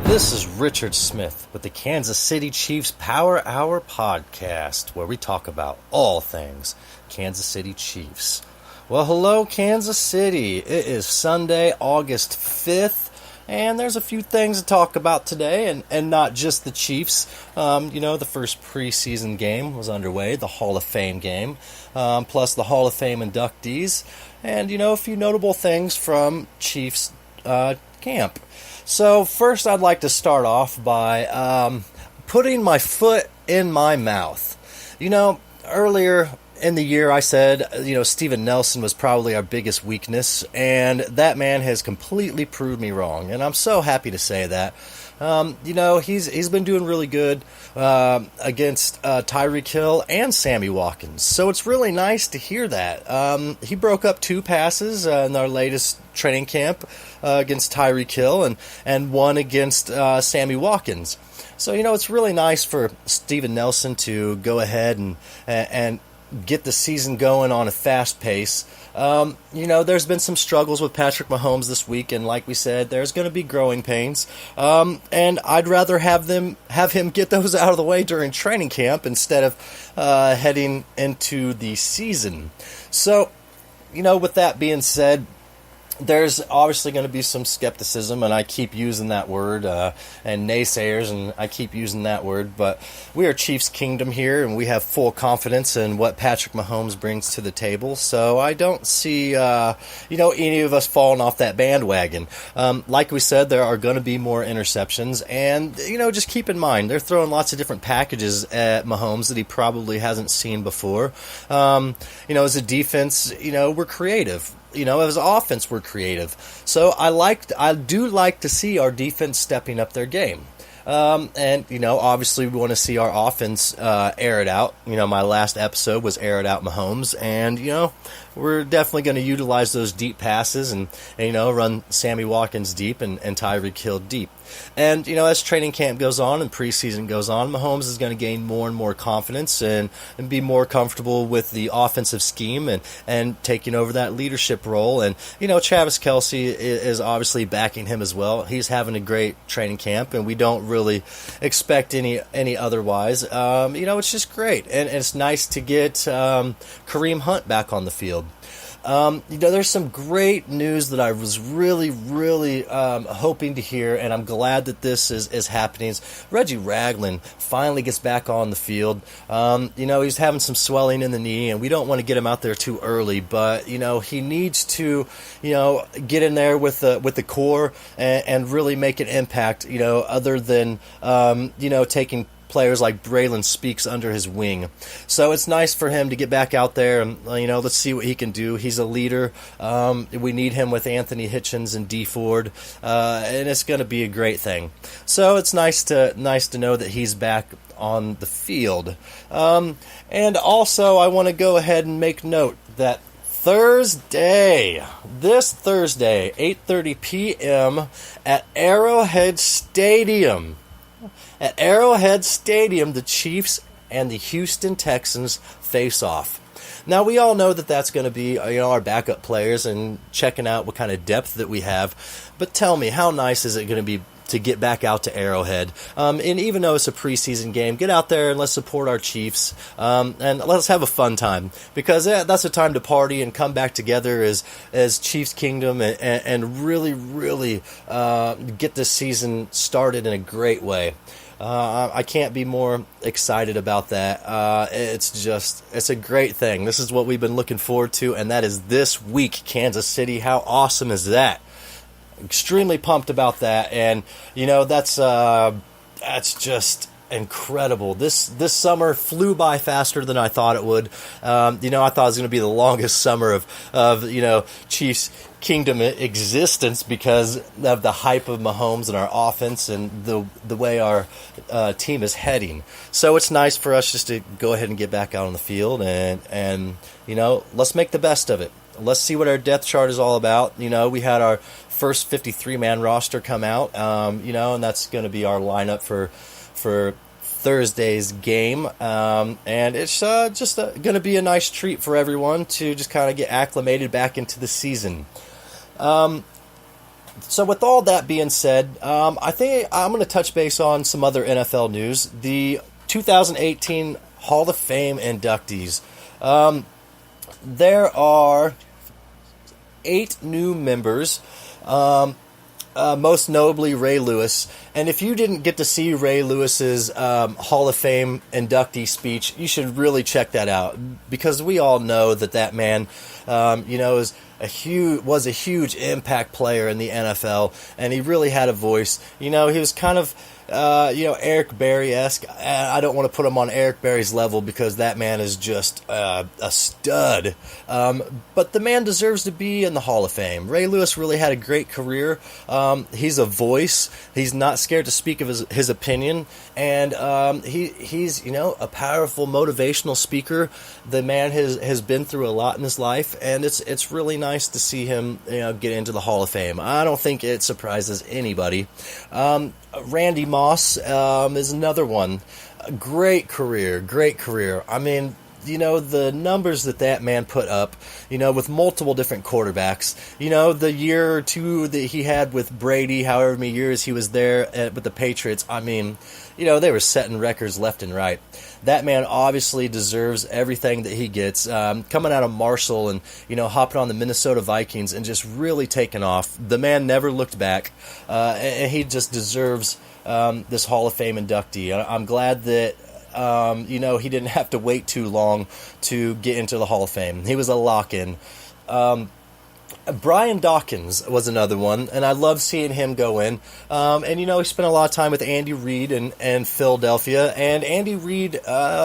This is Richard Smith with the Kansas City Chiefs Power Hour podcast, where we talk about all things Kansas City Chiefs. Well, hello, Kansas City. It is Sunday, August 5th, and there's a few things to talk about today, and not just the Chiefs. The first preseason game was underway, the Hall of Fame game, plus the Hall of Fame inductees, and, a few notable things from Chiefs camp. So first I'd like to start off by putting my foot in my mouth. Earlier in the year I said, Steven Nelson was probably our biggest weakness, and that man has completely proved me wrong, and I'm so happy to say that. He's been doing really good against Tyreek Hill and Sammy Watkins. So it's really nice to hear that. He broke up 2 passes in our latest training camp against Tyreek Hill and one against Sammy Watkins. So, it's really nice for Steven Nelson to go ahead and get the season going on a fast pace. There's been some struggles with Patrick Mahomes this week, and like we said, there's going to be growing pains. And I'd rather have him get those out of the way during training camp instead of heading into the season. So, with that being said, there's obviously going to be some skepticism, and I keep using that word, and naysayers, and I keep using that word, but we are Chiefs Kingdom here, and we have full confidence in what Patrick Mahomes brings to the table, so I don't see, any of us falling off that bandwagon. Like we said, there are going to be more interceptions, and, just keep in mind, they're throwing lots of different packages at Mahomes that he probably hasn't seen before. As a defense, we're creative. As offense, we're creative. So I do like to see our defense stepping up their game. Obviously we want to see our offense air it out. My last episode was air it out Mahomes, and, we're definitely going to utilize those deep passes and run Sammy Watkins deep and Tyreek Hill deep. And, as training camp goes on and preseason goes on, Mahomes is going to gain more and more confidence and be more comfortable with the offensive scheme and taking over that leadership role. And, Travis Kelce is obviously backing him as well. He's having a great training camp, and we don't really expect any otherwise. It's just great. And it's nice to get Kareem Hunt back on the field. There's some great news that I was really, really hoping to hear, and I'm glad that this is happening. Reggie Ragland finally gets back on the field. He's having some swelling in the knee, and we don't want to get him out there too early, but, he needs to, get in there with the core and really make an impact, other than, taking players like Braylon Speaks under his wing. So it's nice for him to get back out there and, let's see what he can do. He's a leader. We need him with Anthony Hitchens and Dee Ford, and it's going to be a great thing. So it's nice to know that he's back on the field. And also I want to go ahead and make note that this Thursday, 8:30 p.m. at Arrowhead Stadium. At Arrowhead Stadium, the Chiefs and the Houston Texans face off. Now, we all know that that's going to be, our backup players and checking out what kind of depth that we have. But tell me, how nice is it going to be to get back out to Arrowhead? And even though it's a preseason game, get out there and let's support our Chiefs. And let's have a fun time. Because that's a time to party and come back together as Chiefs Kingdom and really, really get this season started in a great way. I can't be more excited about that. It's a great thing. This is what we've been looking forward to, and that is this week, Kansas City. How awesome is that? Extremely pumped about that, and that's just incredible. This summer flew by faster than I thought it would. I thought it was going to be the longest summer of Chiefs Kingdom existence because of the hype of Mahomes and our offense and the way our team is heading. So it's nice for us just to go ahead and get back out on the field and let's make the best of it. Let's see what our depth chart is all about. We had our first 53-man roster come out, and that's going to be our lineup for Thursday's game, and it's just going to be a nice treat for everyone to just kind of get acclimated back into the season. So with all that being said, I think I'm going to touch base on some other NFL news. The 2018 Hall of Fame inductees. There are 8 new members. Most notably Ray Lewis. And if you didn't get to see Ray Lewis's Hall of Fame inductee speech, you should really check that out, because we all know that man, was a huge impact player in the NFL, and he really had a voice. He was kind of Eric Berry-esque. I don't want to put him on Eric Berry's level, because that man is just a stud. But the man deserves to be in the Hall of Fame. Ray Lewis really had a great career. He's a voice. He's not scared to speak of his opinion. And he's a powerful motivational speaker. The man has been through a lot in his life, and it's really nice to see him get into the Hall of Fame. I don't think it surprises anybody. Randy Moss is another one. Great career. I mean, the numbers that man put up, with multiple different quarterbacks. The year or two that he had with Brady, however many years he was there with the Patriots, I mean, they were setting records left and right. That man obviously deserves everything that he gets. Coming out of Marshall and, hopping on the Minnesota Vikings and just really taking off. The man never looked back, and he just deserves this Hall of Fame inductee. I'm glad that he didn't have to wait too long to get into the Hall of Fame. He was a lock-in. Brian Dawkins was another one, and I love seeing him go in. And, he spent a lot of time with Andy Reid and Philadelphia, and Andy Reid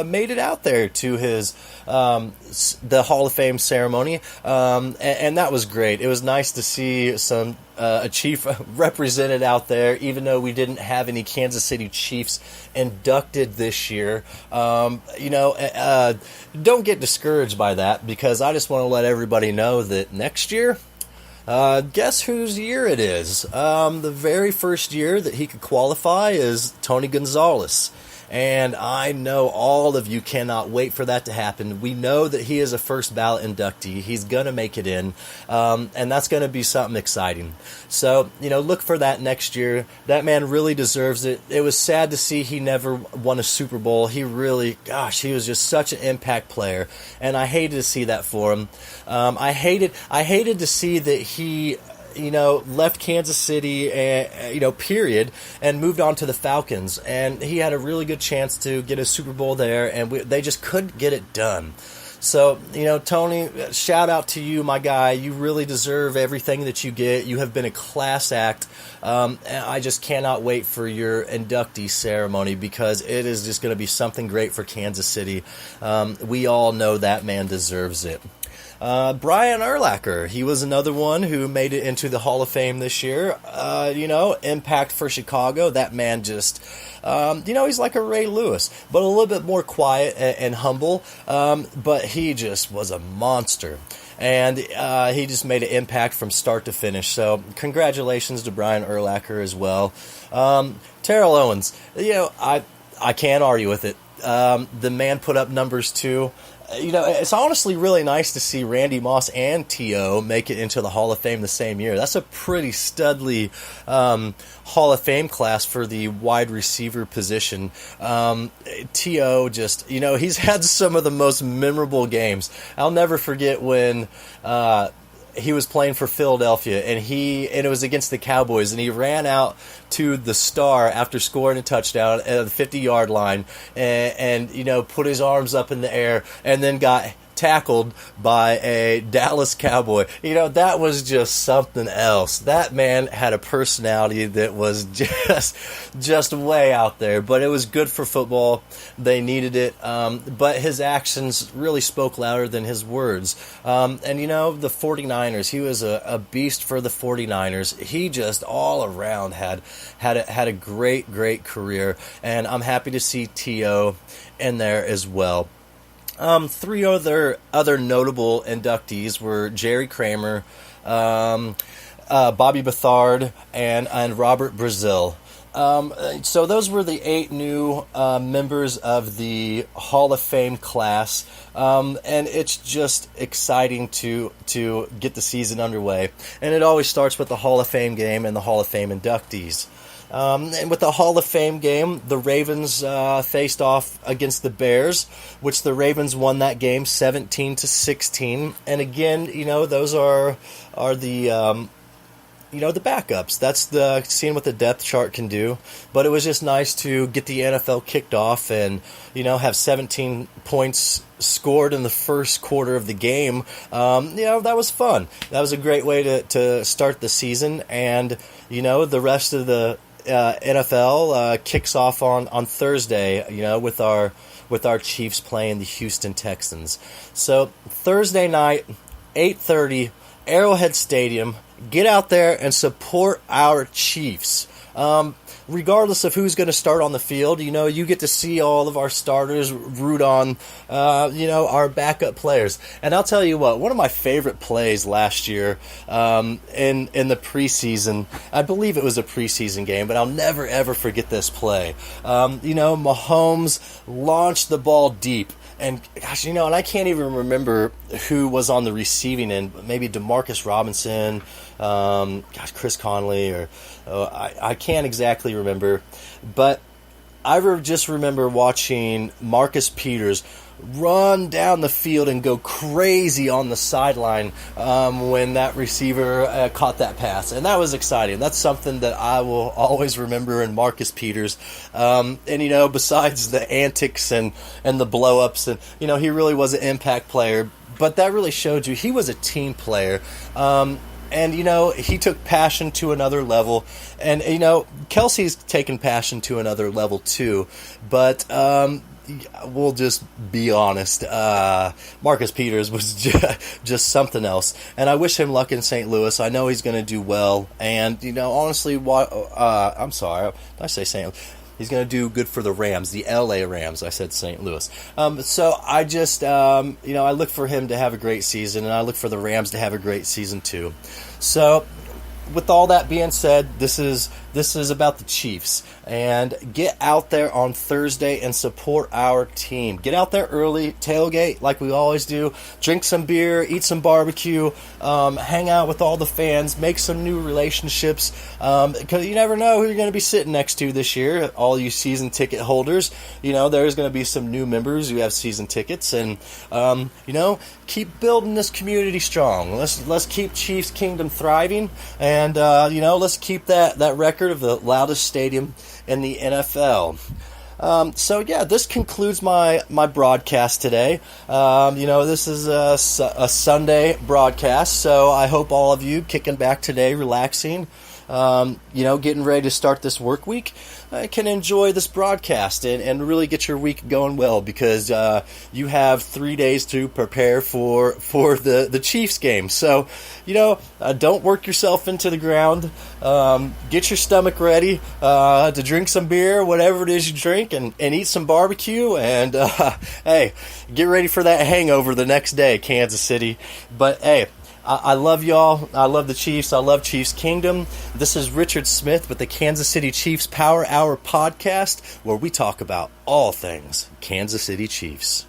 made it out there to his the Hall of Fame ceremony, and that was great. It was nice to see a Chief represented out there, even though we didn't have any Kansas City Chiefs inducted this year. Don't get discouraged by that, because I just want to let everybody know that next year, guess whose year it is? The very first year that he could qualify is Tony Gonzalez. And I know all of you cannot wait for that to happen. We know that he is a first ballot inductee. He's going to make it in, and that's going to be something exciting. So, look for that next year. That man really deserves it. It was sad to see he never won a Super Bowl. He really, he was just such an impact player, and I hated to see that for him. I hated to see that he left Kansas City, period, and moved on to the Falcons. And he had a really good chance to get a Super Bowl there, and they just couldn't get it done. So, Tony, shout out to you, my guy. You really deserve everything that you get. You have been a class act. And I just cannot wait for your inductee ceremony, because it is just going to be something great for Kansas City. We all know that man deserves it. Brian Urlacher, he was another one who made it into the Hall of Fame this year. Impact for Chicago. That man just, he's like a Ray Lewis, but a little bit more quiet and humble. But he just was a monster. And he just made an impact from start to finish. So congratulations to Brian Urlacher as well. Terrell Owens, I can't argue with it. The man put up numbers too. It's honestly really nice to see Randy Moss and T.O. make it into the Hall of Fame the same year. That's a pretty studly Hall of Fame class for the wide receiver position. T.O. just, he's had some of the most memorable games. I'll never forget when he was playing for Philadelphia, and it was against the Cowboys, and he ran out to the star after scoring a touchdown at the 50-yard line, and put his arms up in the air, and then got tackled by a Dallas Cowboy. That was just something else. That man had a personality that was just way out there, but it was good for football. They needed it, but his actions really spoke louder than his words. And the 49ers, he was a beast for the 49ers. He just all around had a great career, and I'm happy to see T.O. in there as well. 3 other notable inductees were Jerry Kramer, Bobby Bethard, and Robert Brazil. So those were the 8 new members of the Hall of Fame class, and it's just exciting to get the season underway. And it always starts with the Hall of Fame game and the Hall of Fame inductees. And with the Hall of Fame game, the Ravens faced off against the Bears, which the Ravens won that game 17-16. And again, those are the the backups. That's seeing what the depth chart can do. But it was just nice to get the NFL kicked off and, have 17 points scored in the first quarter of the game. That was fun. That was a great way to start the season. And, the rest of the NFL kicks off on Thursday, with our Chiefs playing the Houston Texans. So Thursday night, 8:30, Arrowhead Stadium. Get out there and support our Chiefs. Regardless of who's going to start on the field, you get to see all of our starters root on, our backup players. And I'll tell you what, one of my favorite plays last year in the preseason, I believe it was a preseason game, but I'll never, ever forget this play. Mahomes launched the ball deep. And gosh, and I can't even remember who was on the receiving end. Maybe Demarcus Robinson, Chris Conley, or I can't exactly remember. But I just remember watching Marcus Peters run down the field and go crazy on the sideline when that receiver caught that pass. And that was exciting. That's something that I will always remember in Marcus Peters. And, besides the antics and the blow-ups, and, he really was an impact player. But that really showed you he was a team player. And, he took passion to another level. And, Kelsey's taken passion to another level too. But we'll just be honest. Marcus Peters was just something else. And I wish him luck in St. Louis. I know he's going to do well. And, honestly, I'm sorry. Did I say St. Louis? He's going to do good for the Rams, the L.A. Rams. I said St. Louis. So I just, I look for him to have a great season, and I look for the Rams to have a great season too. So with all that being said, this is about the Chiefs. And get out there on Thursday and support our team. Get out there early, tailgate like we always do, drink some beer, eat some barbecue, hang out with all the fans, make some new relationships, because you never know who you're going to be sitting next to this year. All you season ticket holders, there's going to be some new members who have season tickets, and keep building this community strong. Let's keep Chiefs Kingdom thriving, and let's keep that record of the loudest stadium in the NFL. This concludes my broadcast today. This is a Sunday broadcast, so I hope all of you kicking back today, relaxing, getting ready to start this work week, can enjoy this broadcast and really get your week going well, because you have 3 days to prepare for the Chiefs game. So, don't work yourself into the ground. Get your stomach ready to drink some beer, whatever it is you drink, and eat some barbecue. And, hey, get ready for that hangover the next day, Kansas City. But, hey, I love y'all. I love the Chiefs. I love Chiefs Kingdom. This is Richard Smith with the Kansas City Chiefs Power Hour podcast, where we talk about all things Kansas City Chiefs.